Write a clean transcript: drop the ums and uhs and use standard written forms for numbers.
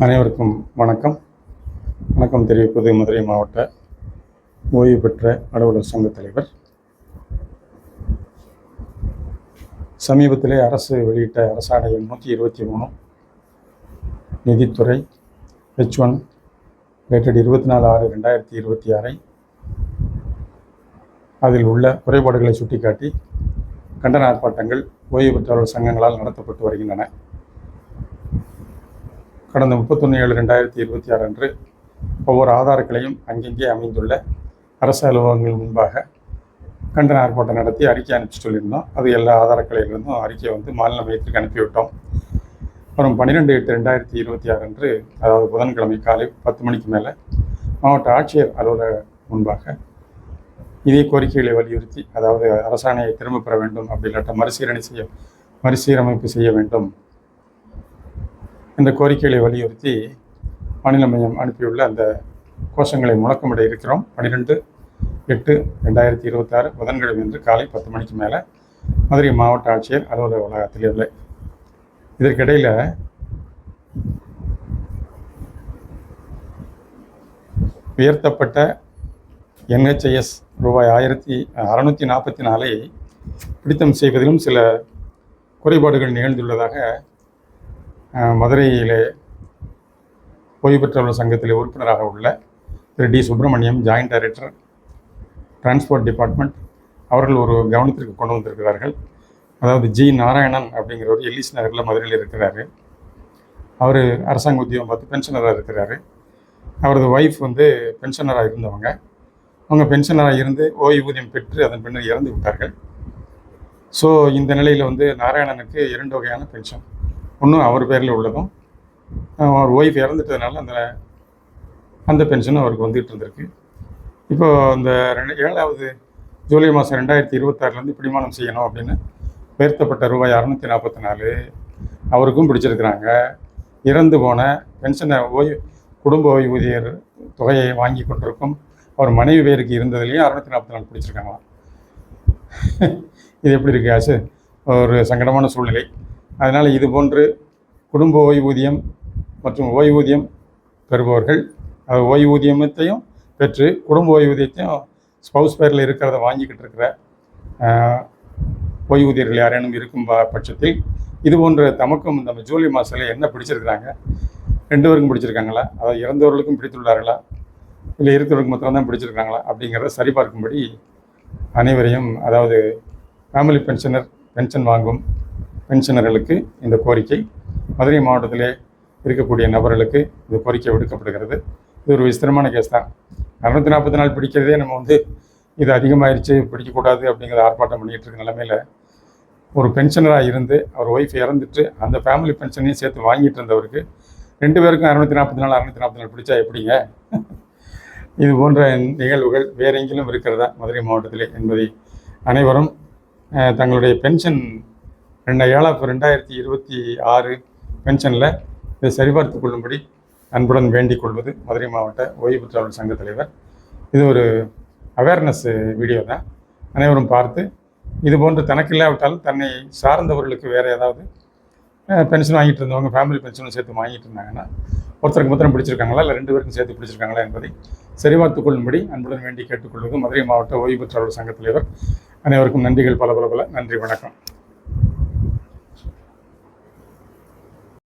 அனைவருக்கும் வணக்கம். வணக்கம் தெரிவிப்பது மதுரை மாவட்ட ஓய்வு பெற்ற அலுவலர் சங்க தலைவர். சமீபத்திலே அரசு வெளியிட்ட அரசாணை எண் 123 நிதித்துறை H1 டேட்டட் 24/6/2026 அதில் உள்ள குறைபாடுகளை சுட்டிக்காட்டி கண்டன ஆர்ப்பாட்டங்கள் ஓய்வு பெற்ற அலுவலர் சங்கங்களால் நடத்தப்பட்டு வருகின்றன. கடந்த 31/7/2026 அன்று ஒவ்வொரு ஆதார கிளையும் அங்கெங்கே அமைந்துள்ள அரசு அலுவலகங்கள் முன்பாக கண்டன ஆர்ப்பாட்டம் நடத்தி அறிக்கை அனுப்பி சொல்லியிருந்தோம். அது எல்லா ஆதார கிளையிலிருந்தும் அறிக்கையை மாநில மையத்திற்கு அனுப்பிவிட்டோம். அப்புறம் 12/8/2026 அன்று, அதாவது புதன்கிழமை காலை 10 மணிக்கு மேலே மாவட்ட ஆட்சியர் அலுவலக முன்பாக இதே கோரிக்கைகளை வலியுறுத்தி, அதாவது அரசாணையை திரும்ப பெற வேண்டும், அப்படி இல்லாட்ட மறுசீரமைப்பு செய்ய வேண்டும் இந்த கோரிக்கைகளை வலியுறுத்தி மாநில மையம் அனுப்பியுள்ள அந்த கோஷங்களை முழக்கமிட இருக்கிறோம். 12/8/2026 புதன்கிழமை அன்று காலை 10 மணிக்கு மேலே மதுரை மாவட்ட ஆட்சியர் அலுவலக வளாகத்தில் இல்லை. இதற்கிடையில் உயர்த்தப்பட்ட NHIS ரூபாய் 1644 பிடித்தம் செய்வதிலும் சில குறைபாடுகள் நிகழ்ந்துள்ளதாக மதுரையிலே ஓய்வு பெற்றவர்கள் சங்கத்திலே உறுப்பினராக உள்ள திரு D. Subramaniam, joint director transport department, அவர்கள் ஒரு கவனத்திற்கு கொண்டு வந்திருக்கிறார்கள். அதாவது G. நாராயணன் அப்படிங்கிறவர் எல்லிஸ் நகரில் மதுரையில் இருக்கிறாரு. அவர் அரசாங்க உத்தியோகம் பார்த்து பென்ஷனராக இருக்கிறாரு. அவரது ஒய்ஃப் பென்ஷனராக இருந்தவங்க. அவங்க பென்ஷனராக இருந்து ஓய்வூதியம் பெற்று அதன் பின்னர் இறந்து விட்டார்கள். ஸோ இந்த நிலையில் நாராயணனுக்கு 2 வகையான பென்ஷன். ஒன்று அவர் பேரில் உள்ளதும், அவர் ஒய்ஃப் இறந்துட்டதுனால அந்த பென்ஷனும் அவருக்கு வந்துகிட்டு இருந்திருக்கு. இப்போது இந்த 7வது ஜூலை மாதம் 2026 பிடிமானம் செய்யணும் அப்படின்னு உயர்த்தப்பட்ட ரூபாய் 644 அவருக்கும் பிடிச்சிருக்கிறாங்க. இறந்து போன பென்ஷனை குடும்ப ஓய்வூதியர் தொகையை வாங்கி கொண்டிருக்கும் அவர் மனைவி பேருக்கு இருந்ததுலேயும் 644 பிடிச்சிருக்காங்களாம். இது எப்படி இருக்கு ஆசு? ஒரு சங்கடமான சூழ்நிலை. அதனால் இது போன்று குடும்ப ஓய்வூதியம் மற்றும் ஓய்வூதியம் பெறுபவர்கள், ஓய்வூதியத்தையும் பெற்று குடும்ப ஓய்வூதியத்தையும் ஸ்பவுஸ் பேரில் இருக்கிறத வாங்கிக்கிட்டு இருக்கிற ஓய்வூதியர்கள் யாரேனும் இருக்கும் பட்சத்தில் இது போன்ற தமக்கும் இந்த ஜூலை மாதத்தில் என்ன பிடிச்சிருக்கிறாங்க, 2 பேருக்கும் பிடிச்சிருக்காங்களா, அதாவது இறந்தவர்களுக்கும் பிடித்துள்ளார்களா, இல்லை இருக்கிறவருக்கு மாத்திரம்தான் பிடிச்சிருக்காங்களா அப்படிங்கிறத சரிபார்க்கும்படி அனைவரையும், அதாவது ஃபேமிலி பென்ஷன் வாங்கும் பென்ஷனர்களுக்கு இந்த கோரிக்கை, மதுரை மாவட்டத்திலே இருக்கக்கூடிய நபர்களுக்கு இந்த கோரிக்கை விடுக்கப்படுகிறது. இது ஒரு விசித்திரமான கேஸ் தான். 644 பிடிக்கிறதே நம்ம இது அதிகமாகிடுச்சு, பிடிக்கக்கூடாது அப்படிங்கிற ஆர்ப்பாட்டம் பண்ணிகிட்டு இருக்க நிலைமையில் ஒரு பென்ஷனராக இருந்து அவர் ஒய்ஃப் இறந்துட்டு அந்த ஃபேமிலி பென்ஷனையும் சேர்த்து வாங்கிட்டு இருந்தவருக்கு 2 பேருக்கும் 644 பிடிச்சா எப்படிங்க? இது போன்ற நிகழ்வுகள் வேற எங்கிலும் இருக்கிறதா மதுரை மாவட்டத்திலே என்பதை அனைவரும் தங்களுடைய பென்ஷன் 2026 பென்ஷனில் இதை சரிபார்த்து கொள்ளும்படி அன்புடன் வேண்டிக் கொள்வது மதுரை மாவட்ட ஓய்வு பெற்றவர்கள் சங்க தலைவர். இது ஒரு அவேர்னஸ் வீடியோ தான். அனைவரும் பார்த்து இது போன்று தனக்கு இல்லாவிட்டாலும் தன்னை சார்ந்தவர்களுக்கு வேறு ஏதாவது பென்ஷன் வாங்கிட்டு இருந்தவங்க ஃபேமிலி பென்ஷனும் சேர்த்து வாங்கிட்டு இருந்தாங்கன்னா ஒருத்தருக்கு மாத்திரம் பிடிச்சிருக்காங்களா, இல்லை 2 பேருக்கும் சேர்த்து பிடிச்சிருக்காங்களா என்பதை சரிபார்த்து கொள்ளும்படி அன்புடன் வேண்டி கேட்டுக்கொள்வது மதுரை மாவட்ட ஓய்வு பெற்றவர்கள் சங்க தலைவர். அனைவருக்கும் நன்றிகள், பல. நன்றி, வணக்கம்.